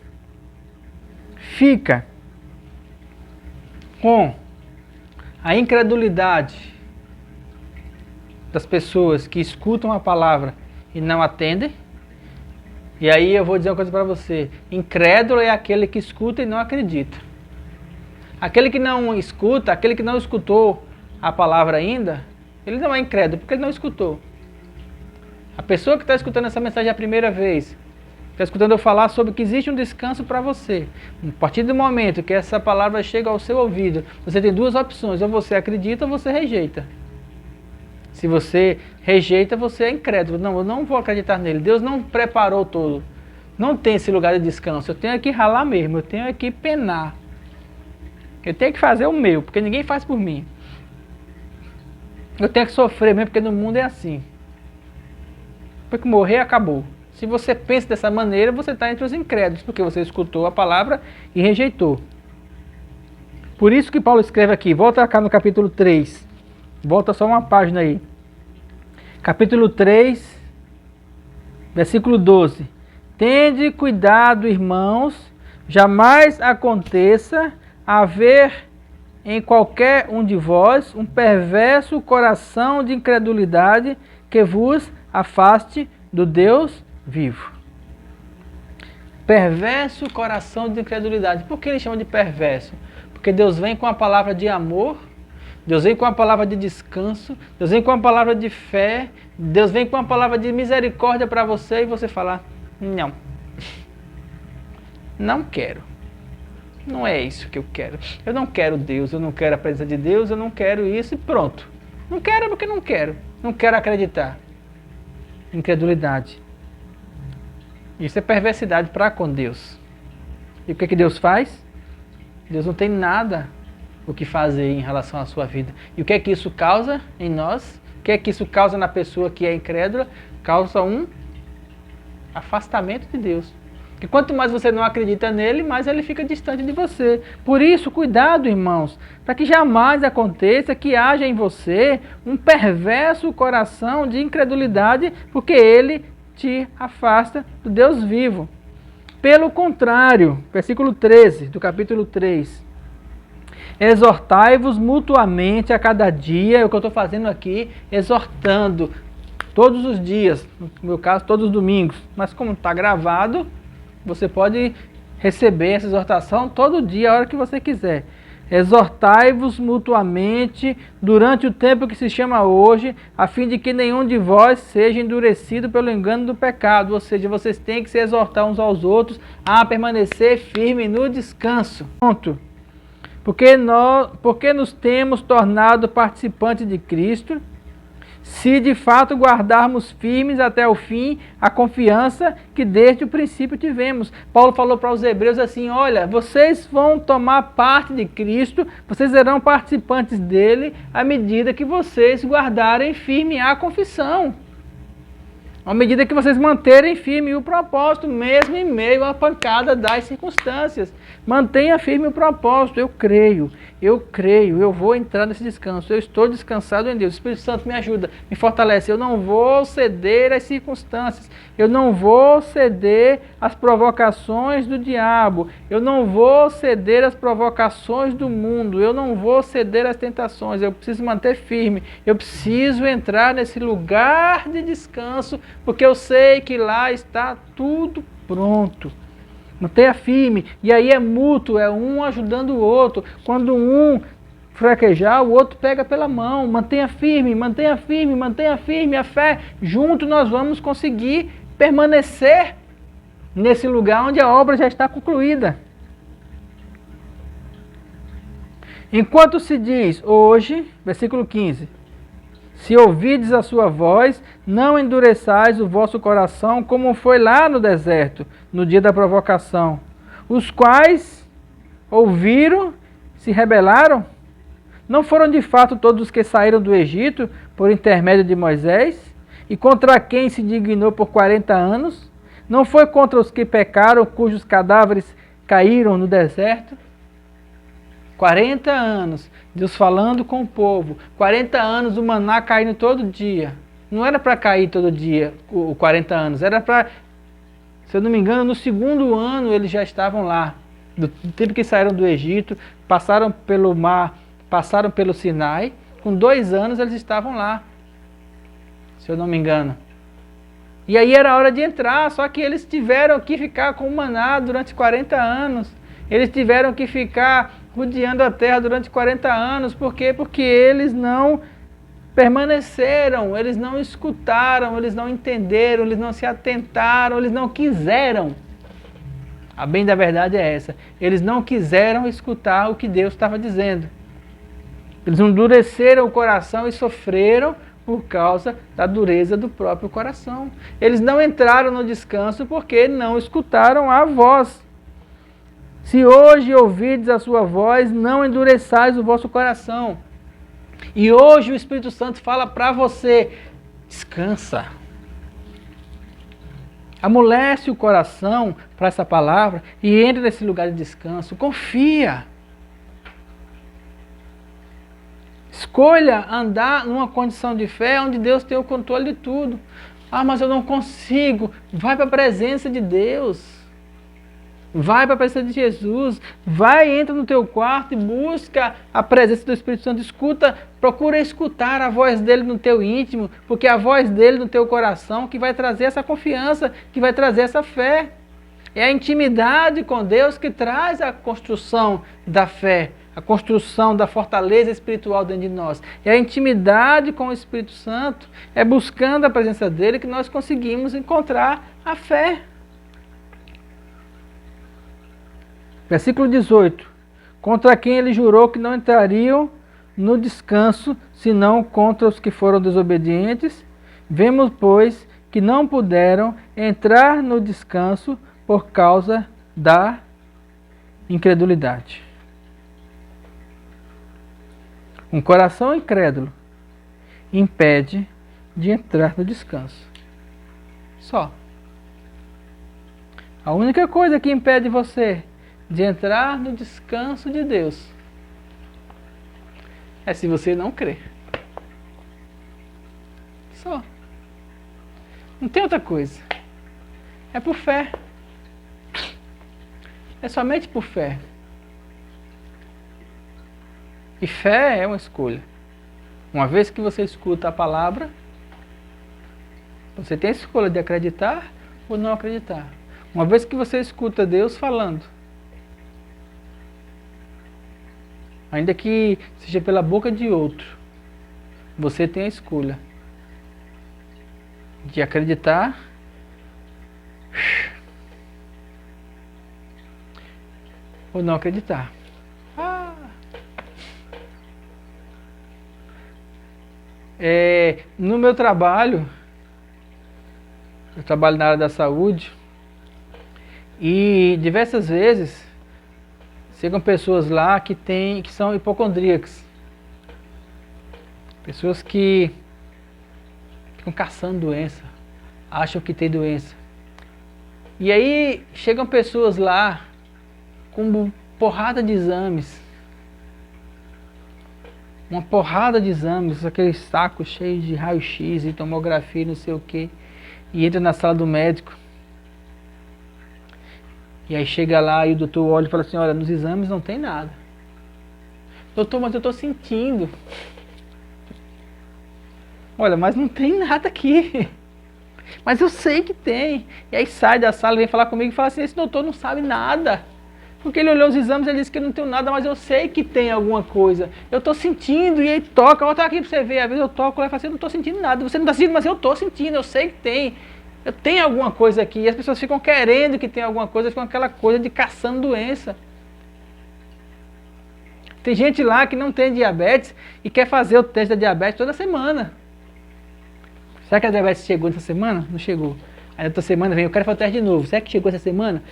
fica com a incredulidade das pessoas que escutam a palavra e não atendem. E aí eu vou dizer uma coisa para você. Incrédulo é aquele que escuta e não acredita. Aquele que não escuta, aquele que não escutou a palavra ainda, ele não é incrédulo, porque ele não escutou. A pessoa que está escutando essa mensagem a primeira vez, está escutando eu falar sobre que existe um descanso para você. A partir do momento que essa palavra chega ao seu ouvido, você tem duas opções, ou você acredita ou você rejeita. Se você rejeita, você é incrédulo. Não, eu não vou acreditar nele. Deus não preparou todo. Não tem esse lugar de descanso. Eu tenho que ralar mesmo, eu tenho que penar. Eu tenho que fazer o meu, porque ninguém faz por mim. Eu tenho que sofrer mesmo, porque no mundo é assim. Depois que morrer, acabou. Se você pensa dessa maneira, você está entre os incrédulos, porque você escutou a palavra e rejeitou. Por isso que Paulo escreve aqui, volta cá no capítulo 3. Volta só uma página aí. Capítulo 3, versículo 12. Tende cuidado, irmãos, jamais aconteça haver em qualquer um de vós um perverso coração de incredulidade que vos afaste do Deus vivo. Perverso coração de incredulidade. Por que ele chama de perverso? Porque Deus vem com a palavra de amor, Deus vem com a palavra de descanso, Deus vem com a palavra de fé, Deus vem com a palavra de misericórdia para você e você falar, não, não quero. Não é isso que eu quero. Eu não quero Deus, eu não quero a presença de Deus, eu não quero isso e pronto. Não quero porque não quero. Não quero acreditar. Incredulidade. Isso é perversidade para com Deus. E o que Deus faz? Deus não tem nada o que fazer em relação à sua vida. E o que é que isso causa em nós? O que é que isso causa na pessoa que é incrédula? Causa um afastamento de Deus. E quanto mais você não acredita nele, mais ele fica distante de você. Por isso, cuidado, irmãos, para que jamais aconteça que haja em você um perverso coração de incredulidade, porque ele te afasta do Deus vivo. Pelo contrário, versículo 13 do capítulo 3. Exortai-vos mutuamente a cada dia, é o que eu estou fazendo aqui, exortando todos os dias, no meu caso, todos os domingos. Mas como está gravado, você pode receber essa exortação todo dia, a hora que você quiser. Exortai-vos mutuamente durante o tempo que se chama hoje, a fim de que nenhum de vós seja endurecido pelo engano do pecado. Ou seja, vocês têm que se exortar uns aos outros a permanecer firme no descanso. Ponto. Porque nos temos tornado participantes de Cristo, se de fato guardarmos firmes até o fim a confiança que desde o princípio tivemos. Paulo falou para os hebreus assim, olha, vocês vão tomar parte de Cristo, vocês serão participantes dele à medida que vocês guardarem firme a confissão. À medida que vocês manterem firme o propósito, mesmo em meio à pancada das circunstâncias. Mantenha firme o propósito, eu creio, eu vou entrar nesse descanso, eu estou descansado em Deus. O Espírito Santo me ajuda, me fortalece, eu não vou ceder às circunstâncias, eu não vou ceder às provocações do diabo, eu não vou ceder às provocações do mundo, eu não vou ceder às tentações, eu preciso manter firme, eu preciso entrar nesse lugar de descanso, porque eu sei que lá está tudo pronto. Mantenha firme, e aí é mútuo, é um ajudando o outro. Quando um fraquejar, o outro pega pela mão. Mantenha firme, mantenha firme, mantenha firme a fé. Junto nós vamos conseguir permanecer nesse lugar onde a obra já está concluída. Enquanto se diz hoje, versículo 15, se ouvides a sua voz, não endureçais o vosso coração, como foi lá no deserto, no dia da provocação, os quais ouviram, se rebelaram. Não foram de fato todos os que saíram do Egito por intermédio de Moisés, e contra quem se dignou por 40 anos? Não foi contra os que pecaram, cujos cadáveres caíram no deserto? 40 anos, Deus falando com o povo, 40 anos o maná caindo todo dia. Não era para cair todo dia, o 40 anos, era para, se eu não me engano, no segundo ano eles já estavam lá. Do tempo que saíram do Egito, passaram pelo mar, passaram pelo Sinai, com 2 anos eles estavam lá, se eu não me engano. E aí era hora de entrar, só que eles tiveram que ficar com o maná durante 40 anos. Eles tiveram que ficar rodeando a terra durante 40 anos. Por quê? Porque eles não permaneceram, eles não escutaram, eles não entenderam, eles não se atentaram, eles não quiseram. A bem da verdade é essa. Eles não quiseram escutar o que Deus estava dizendo. Eles endureceram o coração e sofreram por causa da dureza do próprio coração. Eles não entraram no descanso porque não escutaram a voz. Se hoje ouvides a sua voz, não endureçais o vosso coração. E hoje o Espírito Santo fala para você, descansa. Amolece o coração para essa palavra e entre nesse lugar de descanso. Confia. Escolha andar numa condição de fé onde Deus tem o controle de tudo. Ah, mas eu não consigo. Vai para a presença de Deus. Vai para a presença de Jesus, vai, entra no teu quarto e busca a presença do Espírito Santo, escuta, procura escutar a voz dele no teu íntimo, porque é a voz dele no teu coração que vai trazer essa confiança, que vai trazer essa fé. É a intimidade com Deus que traz a construção da fé, a construção da fortaleza espiritual dentro de nós. É a intimidade com o Espírito Santo, é buscando a presença dele que nós conseguimos encontrar a fé. Versículo 18. Contra quem ele jurou que não entrariam no descanso, senão contra os que foram desobedientes. Vemos, pois, que não puderam entrar no descanso por causa da incredulidade. Um coração incrédulo impede de entrar no descanso. Só. A única coisa que impede você de entrar no descanso de Deus é se você não crer. Só. Não tem outra coisa. É por fé. É somente por fé. E fé é uma escolha. Uma vez que você escuta a palavra, você tem a escolha de acreditar ou não acreditar. Uma vez que você escuta Deus falando, ainda que seja pela boca de outro, você tem a escolha de acreditar ou não acreditar. No meu trabalho, eu trabalho na área da saúde e diversas vezes chegam pessoas lá que são hipocondríacas, pessoas que ficam caçando doença, acham que tem doença. E aí chegam pessoas lá com porrada de exames, uma porrada de exames, aquele saco cheio de raio-x e tomografia, não sei o que, e entra na sala do médico. E aí chega lá e o doutor olha e fala assim, olha, nos exames não tem nada. Doutor, mas eu estou sentindo. Olha, mas não tem nada aqui. Mas eu sei que tem. E aí sai da sala, vem falar comigo e fala assim, esse doutor não sabe nada. Porque ele olhou os exames e ele disse que não tem nada, mas eu sei que tem alguma coisa. Eu estou sentindo, e aí toca, olha aqui para você ver. Às vezes eu toco lá e falo assim, eu não estou sentindo nada. Você não está sentindo, mas eu estou sentindo, eu sei que tem. Eu tenho alguma coisa aqui. E as pessoas ficam querendo que tenha alguma coisa, ficam aquela coisa de caçando doença. Tem gente lá que não tem diabetes e quer fazer o teste da diabetes toda semana. Será que a diabetes chegou essa semana? Não chegou. Aí outra semana vem, eu quero fazer o teste de novo. Será que chegou essa semana?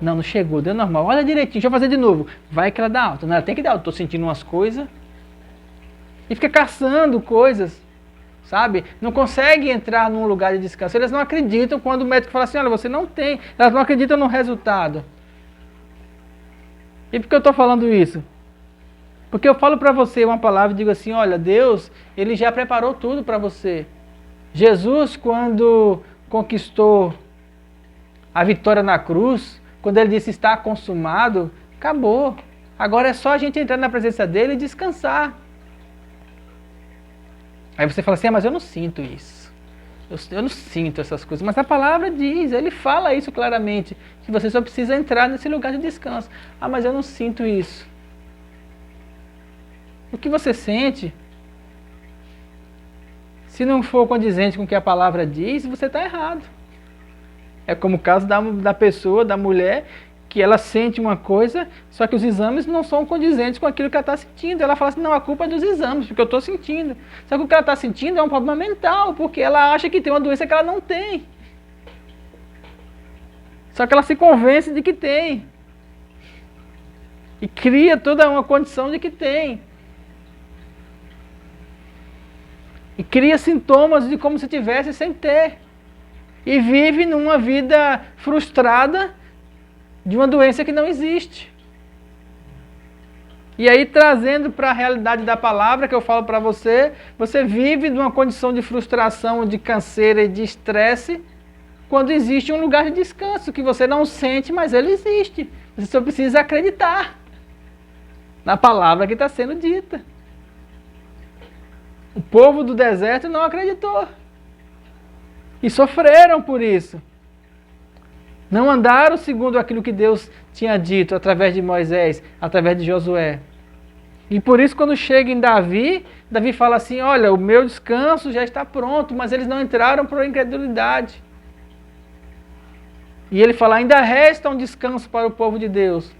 Não, não chegou, deu normal. Olha direitinho, deixa eu fazer de novo. Vai que ela dá alta. Não, ela tem que dar alta. Estou sentindo umas coisas. E fica caçando coisas, sabe? Não consegue entrar num lugar de descanso. Elas não acreditam quando o médico fala assim, olha, você não tem. Elas não acreditam no resultado. E por que eu estou falando isso? Porque eu falo para você uma palavra e digo assim, olha, Deus, Ele já preparou tudo para você. Jesus, quando conquistou a vitória na cruz, quando Ele disse está consumado, acabou. Agora é só a gente entrar na presença dEle e descansar. Aí você fala assim, mas eu não sinto isso. Eu não sinto essas coisas. Mas a palavra diz, Ele fala isso claramente, que você só precisa entrar nesse lugar de descanso. Ah, mas eu não sinto isso. O que você sente, se não for condizente com o que a palavra diz, você está errado. É como o caso da pessoa, da mulher, que ela sente uma coisa, só que os exames não são condizentes com aquilo que ela está sentindo. Ela fala assim, não, a culpa é dos exames, porque eu estou sentindo. Só que o que ela está sentindo é um problema mental, porque ela acha que tem uma doença que ela não tem. Só que ela se convence de que tem. E cria toda uma condição de que tem. E cria sintomas de como se tivesse sem ter. E vive numa vida frustrada de uma doença que não existe. E aí, trazendo para a realidade da palavra que eu falo para você, você vive numa condição de frustração, de canseira e de estresse, quando existe um lugar de descanso que você não sente, mas ele existe. Você só precisa acreditar na palavra que está sendo dita. O povo do deserto não acreditou. E sofreram por isso. Não andaram segundo aquilo que Deus tinha dito através de Moisés, através de Josué. E por isso quando chega em Davi, Davi fala assim, olha, o meu descanso já está pronto, mas eles não entraram por incredulidade. E ele fala, ainda resta um descanso para o povo de Deus.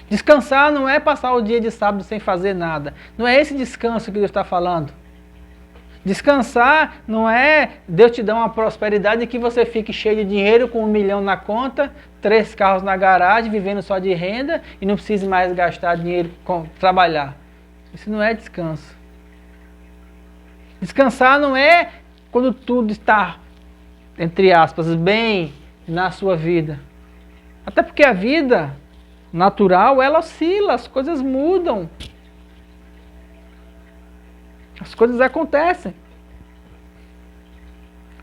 Descansar não é passar o dia de sábado sem fazer nada. Não é esse descanso que Deus está falando. Descansar não é Deus te dar uma prosperidade que você fique cheio de dinheiro, com 1 milhão na conta, 3 carros na garagem, vivendo só de renda e não precise mais gastar dinheiro com trabalhar. Isso não é descanso. Descansar não é quando tudo está, entre aspas, bem na sua vida. Até porque a vida natural, ela oscila, as coisas mudam. As coisas acontecem.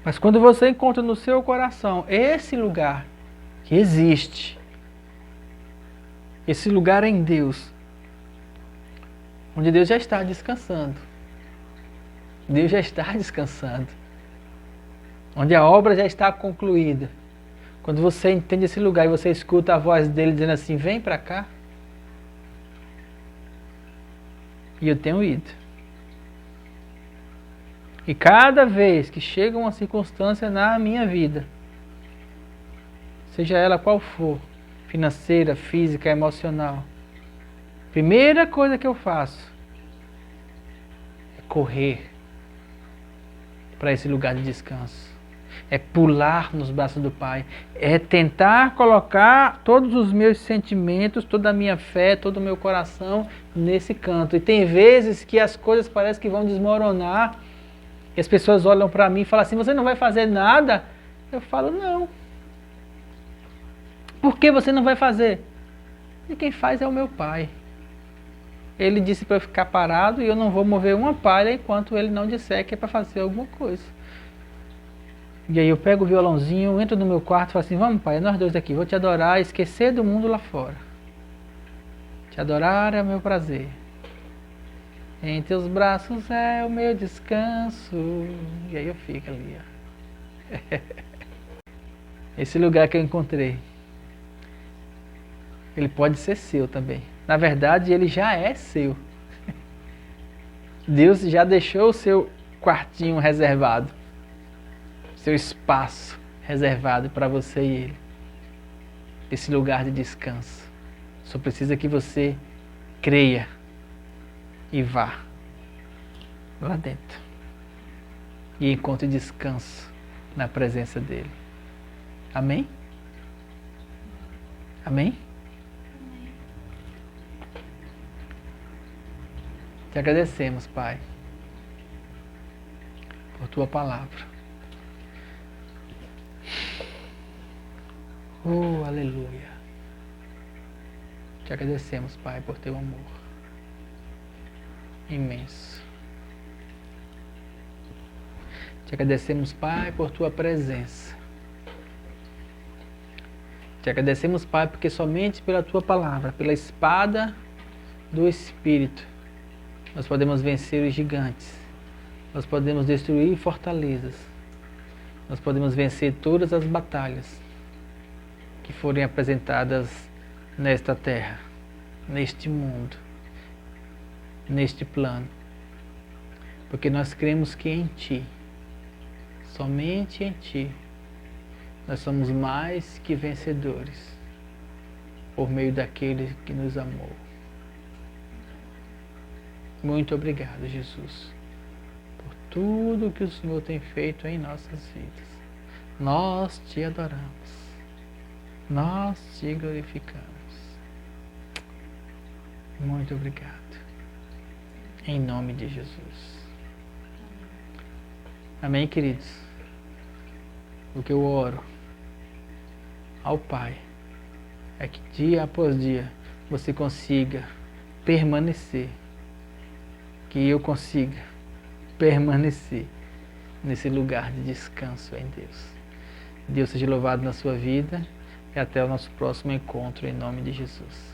Mas quando você encontra no seu coração esse lugar que existe, esse lugar em Deus, onde Deus já está descansando. Deus já está descansando. Onde a obra já está concluída. Quando você entende esse lugar e você escuta a voz dele dizendo assim, vem para cá. E eu tenho ido. E cada vez que chega uma circunstância na minha vida, seja ela qual for, financeira, física, emocional, primeira coisa que eu faço é correr para esse lugar de descanso. É pular nos braços do Pai. É tentar colocar todos os meus sentimentos, toda a minha fé, todo o meu coração nesse canto. E tem vezes que as coisas parecem que vão desmoronar. E as pessoas olham para mim e falam assim, você não vai fazer nada? Eu falo, não. Por que você não vai fazer? E quem faz é o meu Pai. Ele disse para eu ficar parado e eu não vou mover uma palha enquanto ele não disser que é para fazer alguma coisa. E aí eu pego o violãozinho, entro no meu quarto e falo assim, vamos Pai, nós dois aqui, vou te adorar, esquecer do mundo lá fora. Te adorar é o meu prazer. Em teus braços é o meu descanso. E aí eu fico ali, ó. Esse lugar que eu encontrei, ele pode ser seu também. Na verdade, ele já é seu. Deus já deixou o seu quartinho reservado, seu espaço reservado para você e ele. Esse lugar de descanso. Só precisa que você creia e vá lá dentro e encontre descanso na presença dele. Amém? Amém? Te agradecemos, Pai, por tua palavra. Oh, aleluia. Te agradecemos, Pai, por teu amor imenso. Te agradecemos, Pai, por tua presença. Te agradecemos, Pai, porque somente pela tua palavra, pela espada do Espírito, nós podemos vencer os gigantes. Nós podemos destruir fortalezas. Nós podemos vencer todas as batalhas que forem apresentadas nesta terra, neste mundo, neste plano. Porque nós cremos que em Ti, somente em Ti, nós somos mais que vencedores, por meio daquele que nos amou. Muito obrigado, Jesus, por tudo que o Senhor tem feito em nossas vidas. Nós Te adoramos. Nós Te glorificamos. Muito obrigado. Em nome de Jesus. Amém, queridos? O que eu oro ao Pai é que dia após dia você consiga permanecer, que eu consiga permanecer nesse lugar de descanso em Deus. Deus seja louvado na sua vida e até o nosso próximo encontro em nome de Jesus.